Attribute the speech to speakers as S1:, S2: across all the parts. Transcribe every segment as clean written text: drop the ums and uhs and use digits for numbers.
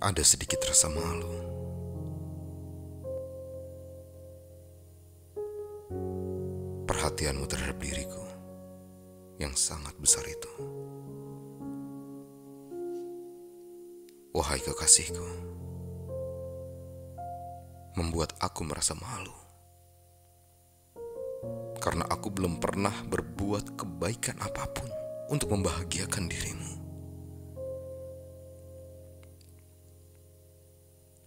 S1: Ada sedikit rasa malu. Perhatianmu terhadap diriku yang sangat besar itu. Wahai kekasihku, membuat aku merasa malu. Karena aku belum pernah berbuat kebaikan apapun untuk membahagiakan dirimu.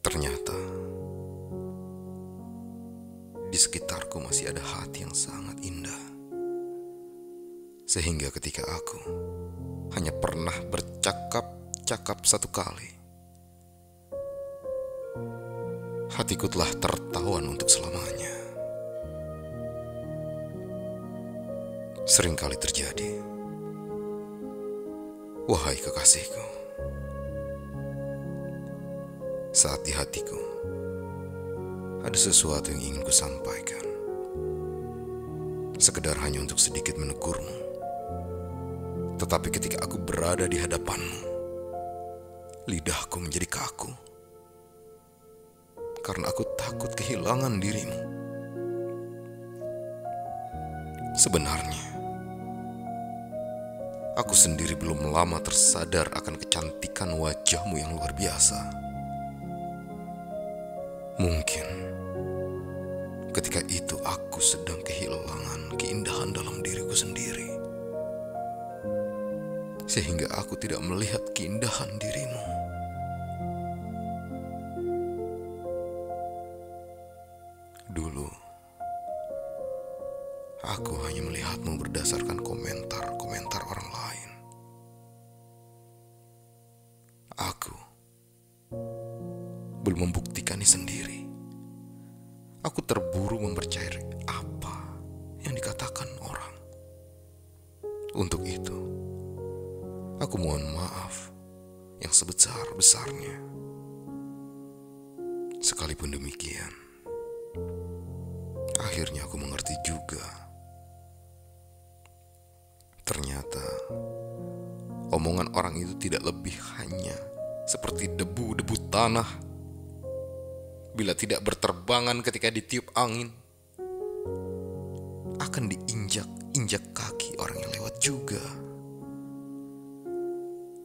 S1: Ternyata di sekitarku masih ada hati yang sangat indah. Sehingga ketika aku hanya pernah bercakap-cakap satu kali, hatiku telah tertawan untuk selamanya. Seringkali terjadi, wahai kekasihku, saat di hatiku ada sesuatu yang ingin kusampaikan, sekedar hanya untuk sedikit menegurmu. Tetapi ketika aku berada di hadapanmu, lidahku menjadi kaku, karena aku takut kehilangan dirimu. Sebenarnya, aku sendiri belum lama tersadar akan kecantikan wajahmu yang luar biasa. Mungkin ketika itu aku sedang kehilangan keindahan dalam diriku sendiri, sehingga aku tidak melihat keindahan dirimu. Dulu, aku hanya melihatmu berdasarkan komentar-komentar orang lain. Aku belum membuktikannya sendiri. Aku terburu mempercayai apa yang dikatakan orang. Untuk itu, aku mohon maaf yang sebesar-besarnya. Sekalipun demikian, akhirnya aku mengerti juga. Ternyata omongan orang itu tidak lebih hanya seperti debu-debu tanah. Bila tidak berterbangan ketika ditiup angin, akan diinjak-injak kaki orang yang lewat juga.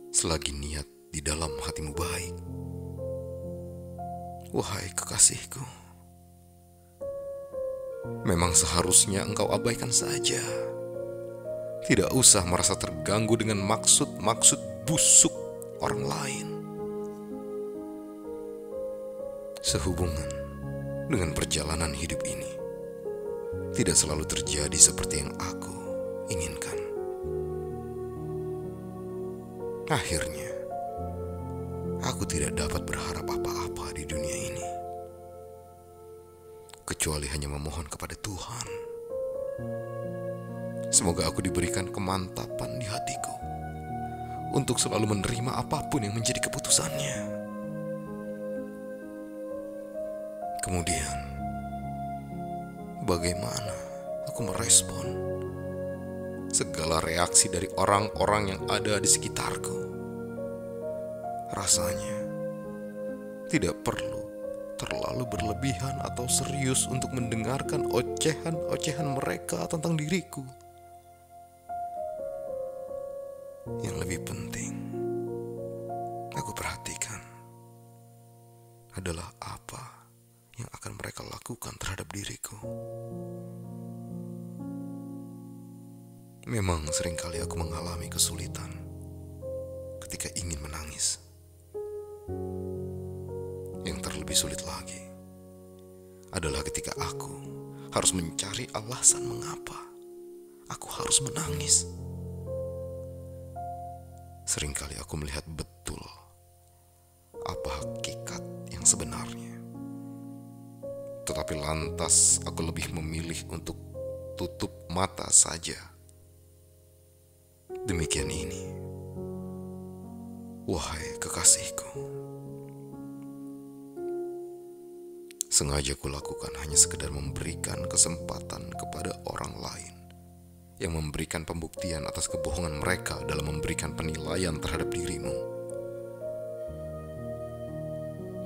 S1: Selagi niat di dalam hatimu baik, wahai kekasihku, memang seharusnya engkau abaikan saja. Tidak usah merasa terganggu dengan maksud-maksud busuk orang lain. Sehubungan dengan perjalanan hidup ini, tidak selalu terjadi seperti yang aku inginkan. Akhirnya, aku tidak dapat berharap apa-apa di dunia ini, kecuali hanya memohon kepada Tuhan. Semoga aku diberikan kemantapan di hatiku untuk selalu menerima apapun yang menjadi keputusannya. Kemudian, bagaimana aku merespon segala reaksi dari orang-orang yang ada di sekitarku? Rasanya tidak perlu terlalu berlebihan atau serius untuk mendengarkan ocehan-ocehan mereka tentang diriku. Yang lebih penting, aku perhatikan adalah apa yang akan mereka lakukan terhadap diriku. Memang seringkali aku mengalami kesulitan ketika ingin menangis. Yang terlebih sulit lagi adalah ketika aku harus mencari alasan mengapa aku harus menangis. Seringkali aku melihat betul apa hakikat yang sebenarnya. Tetapi lantas aku lebih memilih untuk tutup mata saja. Demikian ini, wahai kekasihku, sengaja kulakukan hanya sekedar memberikan kesempatan kepada orang lain yang memberikan pembuktian atas kebohongan mereka dalam memberikan penilaian terhadap dirimu.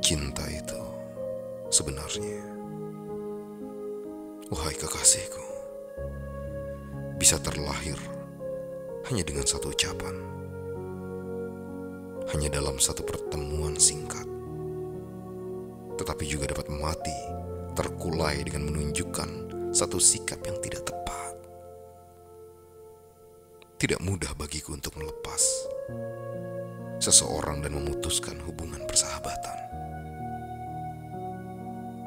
S1: Cinta itu sebenarnya, wahai kekasihku, bisa terlahir hanya dengan satu ucapan, hanya dalam satu pertemuan singkat, tetapi juga dapat mati terkulai dengan menunjukkan satu sikap yang tidak tepat. Tidak mudah bagiku untuk melepas seseorang dan memutuskan hubungan persahabatan.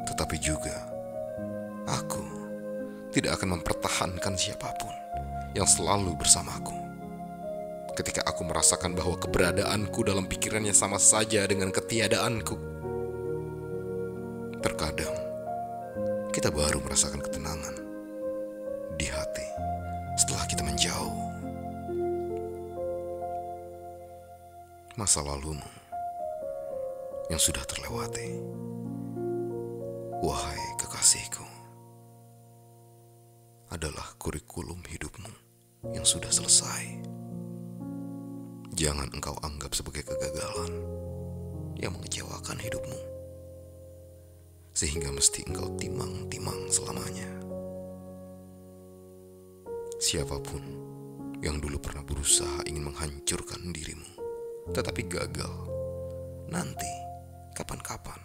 S1: Tetapi juga aku tidak akan mempertahankan siapapun yang selalu bersamaku ketika aku merasakan bahwa keberadaanku dalam pikirannya sama saja dengan ketiadaanku. Terkadang kita baru merasakan ketenangan di hati setelah kita menjauh. Masa lalumu yang sudah terlewati, wahai kekasihku, adalah kurikulum hidupmu yang sudah selesai. Jangan engkau anggap sebagai kegagalan yang mengecewakan hidupmu, sehingga mesti engkau timang-timang selamanya. Siapapun yang dulu pernah berusaha ingin menghancurkan dirimu, tetapi gagal, nanti kapan-kapan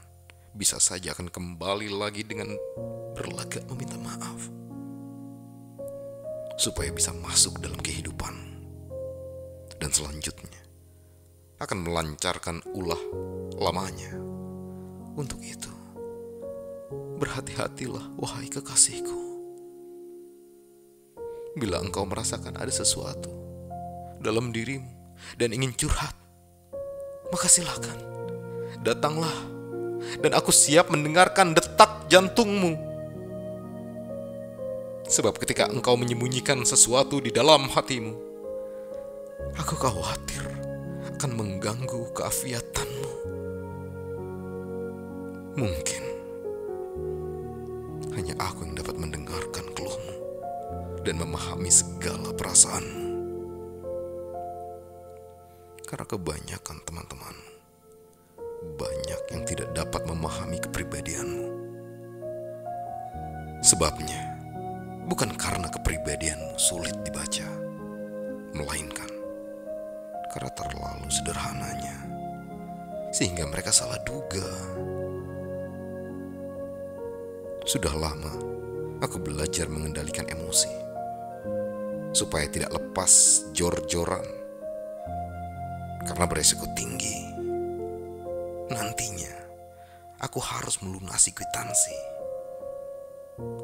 S1: bisa saja akan kembali lagi dengan berlagak meminta maaf, supaya bisa masuk dalam kehidupan, dan selanjutnya akan melancarkan ulah lamanya. Untuk itu, berhati-hatilah wahai kekasihku. Bila engkau merasakan ada sesuatu dalam dirimu dan ingin curhat, maka silakan, datanglah, dan aku siap mendengarkan detak jantungmu. Sebab ketika engkau menyembunyikan sesuatu di dalam hatimu, aku khawatir akan mengganggu keafiatanmu. Mungkin hanya aku yang dapat mendengarkan keluhmu dan memahami segala perasaanmu. Karena kebanyakan teman-temanmu banyak yang tidak dapat memahami kepribadianmu. Sebabnya bukan karena kepribadianmu sulit dibaca, melainkan karena terlalu sederhananya, sehingga mereka salah duga. Sudah lama aku belajar mengendalikan emosi, supaya tidak lepas jor-joran, karena beresiko tinggi. Nantinya aku harus melunasi kwitansi.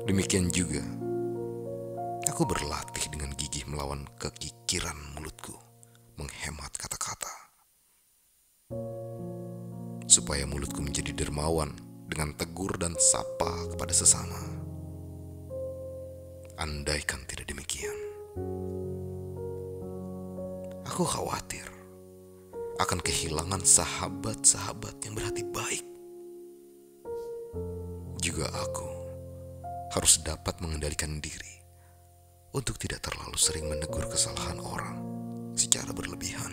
S1: Demikian juga aku berlatih dengan gigih melawan kekikiran mulutku menghemat kata-kata, supaya mulutku menjadi dermawan dengan tegur dan sapa kepada sesama. Andaikan tidak demikian, aku khawatir akan kehilangan sahabat-sahabat yang berhati baik. Juga aku harus dapat mengendalikan diri untuk tidak terlalu sering menegur kesalahan orang secara berlebihan,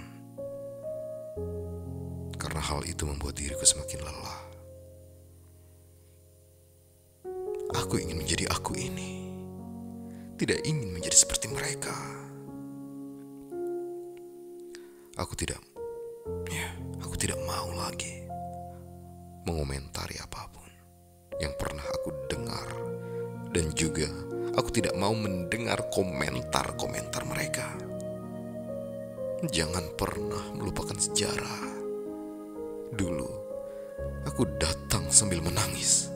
S1: karena hal itu membuat diriku semakin lelah. Aku ingin menjadi aku ini, tidak ingin menjadi seperti mereka. Aku tidak mau lagi mengomentari apapun yang pernah aku dengar, dan juga aku tidak mau mendengar komentar-komentar mereka. Jangan pernah melupakan sejarah. Dulu aku datang sambil menangis,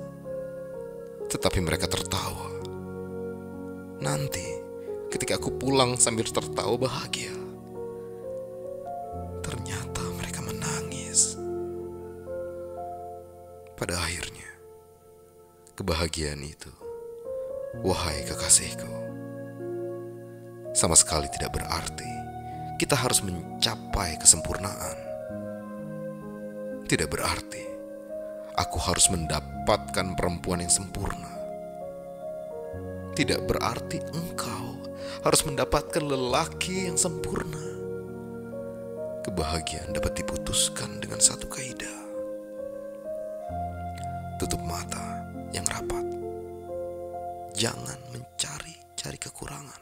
S1: tetapi mereka tertawa. Nanti ketika aku pulang sambil tertawa bahagia, ternyata mereka menangis. Pada akhirnya, kebahagiaan itu, wahai kekasihku, sama sekali tidak berarti kita harus mencapai kesempurnaan. Tidak berarti aku harus mendapatkan perempuan yang sempurna. Tidak berarti engkau harus mendapatkan lelaki yang sempurna. Kebahagiaan dapat diputuskan dengan satu kaidah. tutup mata yang rapat. Jangan mencari-cari kekurangan.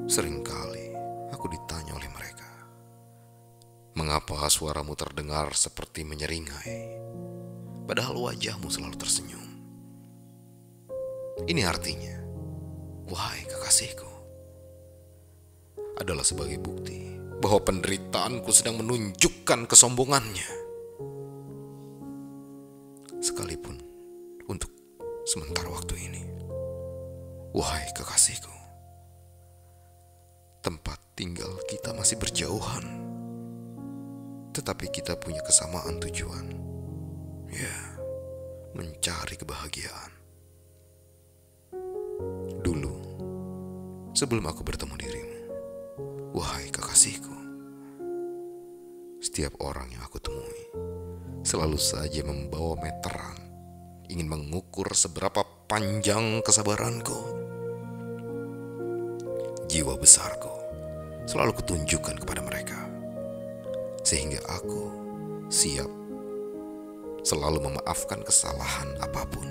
S1: Seringkali aku ditanya oleh mereka, mengapa suaramu terdengar seperti menyeringai, padahal wajahmu selalu tersenyum. Ini artinya, wahai kekasihku, adalah sebagai bukti bahwa penderitaanku sedang menunjukkan kesombongannya. Sekalipun untuk sementara waktu ini, wahai kekasihku, tempat tinggal kita masih berjauhan, tetapi kita punya kesamaan tujuan, ya, mencari kebahagiaan. Dulu, sebelum aku bertemu dirimu, wahai kekasihku, setiap orang yang aku temui selalu saja membawa meteran, ingin mengukur seberapa panjang kesabaranku. Jiwa besarku selalu kutunjukkan kepada mereka, sehingga aku siap selalu memaafkan kesalahan apapun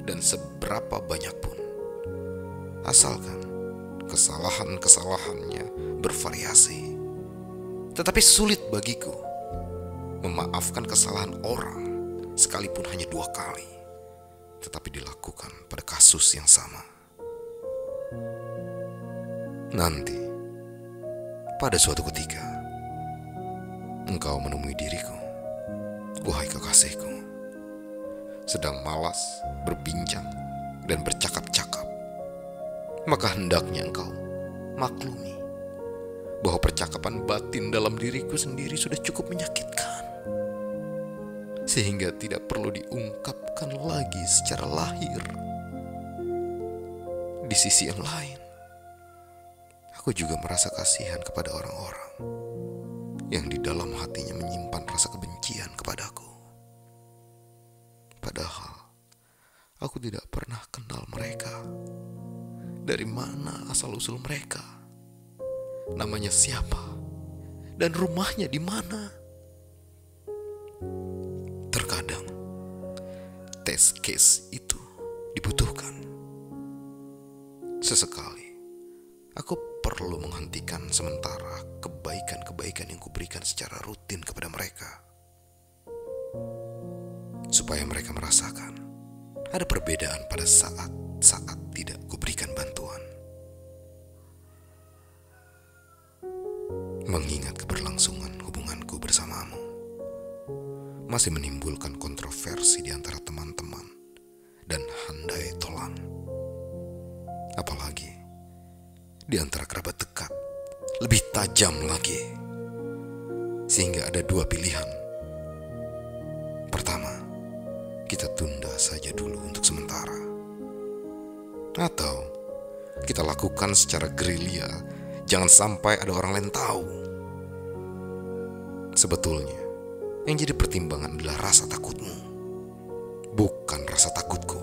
S1: dan seberapa banyak pun, asalkan kesalahan-kesalahannya bervariasi. Tetapi sulit bagiku memaafkan kesalahan orang sekalipun hanya 2 kali, tetapi dilakukan pada kasus yang sama. Nanti, pada suatu ketika, engkau menemui diriku, wahai kekasihku, sedang malas berbincang dan bercakap-cakap, maka hendaknya engkau maklumi bahwa percakapan batin dalam diriku sendiri sudah cukup menyakitkan, sehingga tidak perlu diungkapkan lagi secara lahir. Di sisi yang lain, aku juga merasa kasihan kepada orang-orang yang di dalam hatinya menyimpan rasa kebencian kepadaku. Padahal aku tidak pernah kenal mereka. Dari mana asal-usul mereka? Namanya siapa? Dan rumahnya di mana? Terkadang tes case itu dibutuhkan. Sesekali aku perlu menghentikan sementara kebaikan-kebaikan yang kuberikan secara rutin kepada mereka, supaya mereka merasakan ada perbedaan pada saat tidak kuberikan bantuan. Mengingat keberlangsungan hubunganku bersamamu masih menimbulkan kontroversi di antara teman-teman dan handai tolan, apalagi di antara kerabat dekat, lebih tajam lagi. Sehingga ada 2 pilihan. Pertama, kita tunda saja dulu untuk sementara, atau kita lakukan secara gerilya, jangan sampai ada orang lain tahu. Sebetulnya yang jadi pertimbangan adalah rasa takutmu, bukan rasa takutku.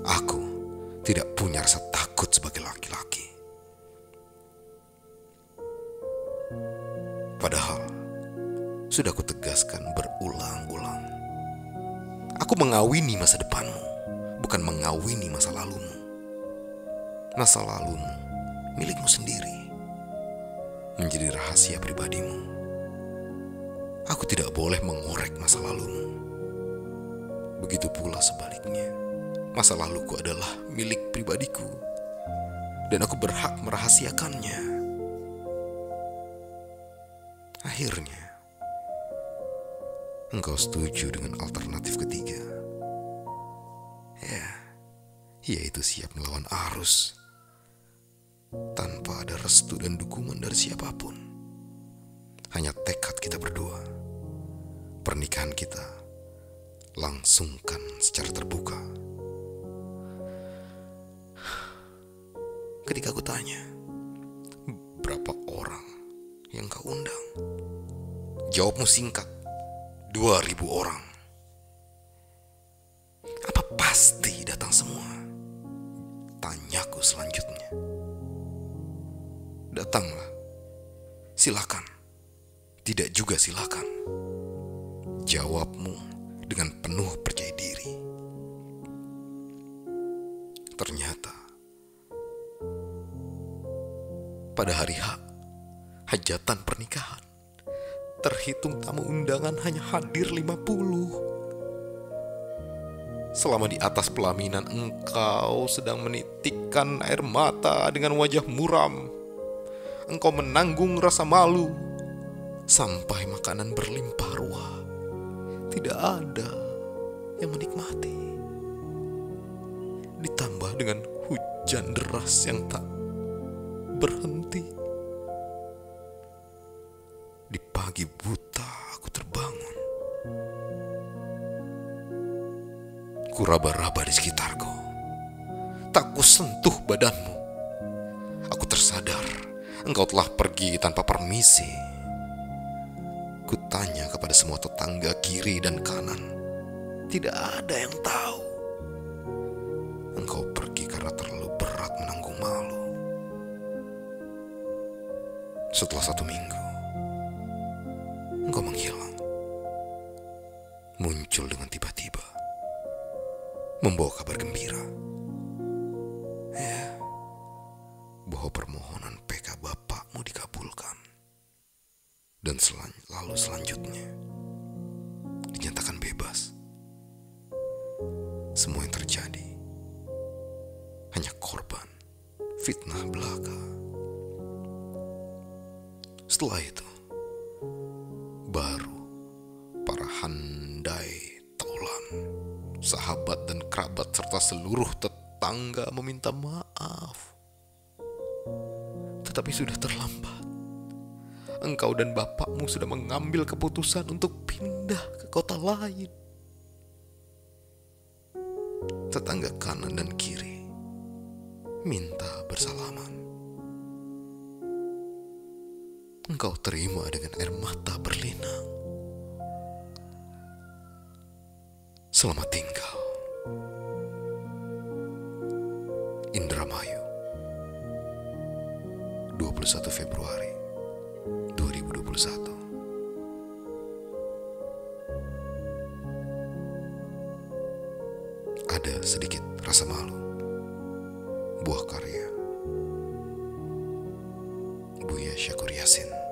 S1: Aku tidak punya rasa takut sebagai laki-laki. Padahal sudah kutegaskan berulang-ulang, aku mengawini masa depanmu, bukan mengawini masa lalumu. Masa lalumu milikmu sendiri, menjadi rahasia pribadimu. Aku tidak boleh mengorek masa lalumu. Begitu pula sebaliknya, masa laluku adalah milik pribadiku, dan aku berhak merahasiakannya. Akhirnya, engkau setuju dengan alternatif ketiga. Ya, yaitu siap melawan arus tanpa ada restu dan dukungan dari siapapun. Hanya tekad kita berdua. Pernikahan kita langsungkan secara terbuka. Ketika aku tanya, berapa orang yang kau undang? Jawabmu singkat, 2.000 orang. Apa pasti datang semua? Tanyaku selanjutnya. Datanglah, silakan. Tidak juga silakan. Jawabmu dengan penuh percaya diri. Ternyata pada hari hajatan pernikahan, terhitung tamu undangan hanya hadir 50. Selama di atas pelaminan engkau sedang menitikkan air mata dengan wajah muram. Engkau menanggung rasa malu sampai makanan berlimpah ruah. Tidak ada yang menikmati. Ditambah dengan hujan deras yang tak berhenti. Di pagi buta aku terbangun. Kuraba-raba di sekitarku. Tak kusentuh badanmu. Aku tersadar engkau telah pergi tanpa permisi. Kutanya kepada semua tetangga kiri dan kanan. Tidak ada yang tahu. Engkau pergi karena terlalu berat menanggung malu. Setelah 1 minggu, engkau menghilang. Muncul dengan tiba-tiba, membawa kabar gembira. Ya, bahwa permohonan PK bapakmu dikabulkan. Dan lalu selanjutnya dinyatakan bebas. Semua yang terjadi hanya korban fitnah belaka. Setelah itu baru para handai taulan, sahabat dan kerabat serta seluruh tetangga meminta maaf. Tetapi sudah terlambat. Engkau dan bapakmu sudah mengambil keputusan untuk pindah ke kota lain. Tetangga kanan dan kiri minta bersalaman. Engkau terima dengan air mata berlinang. Selamat tinggal, Indramayu, 21 Februari 2021. Ada sedikit rasa malu. Buah karya Buya Syakur Yasin.